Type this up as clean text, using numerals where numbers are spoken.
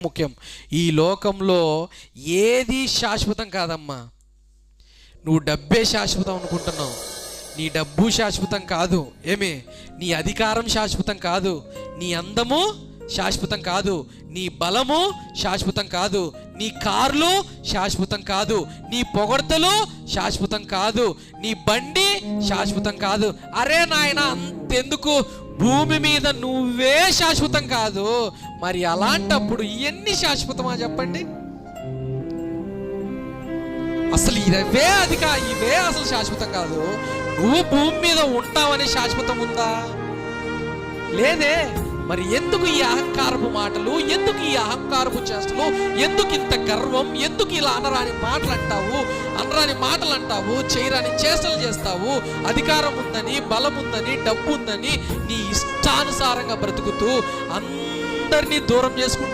ముఖ్యం. ఈ లోకంలో ఏది శాశ్వతం కాదమ్మా. నువ్వు డబ్బే శాశ్వతం అనుకుంటున్నావు. నీ డబ్బు శాశ్వతం కాదు. నీ అధికారం శాశ్వతం కాదు. నీ అందము శాశ్వతం కాదు. నీ బలము శాశ్వతం కాదు. నీ కార్లు శాశ్వతం కాదు. నీ పొగడ్తలు శాశ్వతం కాదు. నీ బండి శాశ్వతం కాదు. అరే నాయన, అంతెందుకు, భూమి మీద నువ్వే శాశ్వతం కాదు. మరి అలాంటప్పుడు ఇవన్నీ శాశ్వతమా చెప్పండి? అసలు ఇవే అసలు శాశ్వతం కాదు. నువ్వు భూమి మీద ఉంటావనే శాశ్వతం ఉందా? లేదే. మరి ఎందుకు ఈ అహంకారపు మాటలు, ఎందుకు ఈ అహంకారపు చేష్టలు, ఎందుకు ఇంత గర్వం, ఎందుకు ఇలా అనరాని మాటలు అంటావు, చేయరాని చేష్టలు చేస్తావు? అధికారం ఉందని, బలం ఉందని, డబ్బు ఉందని నీ ఇష్టానుసారంగా బ్రతుకుతూ అందరినీ దూరం చేసుకుంటున్నావు.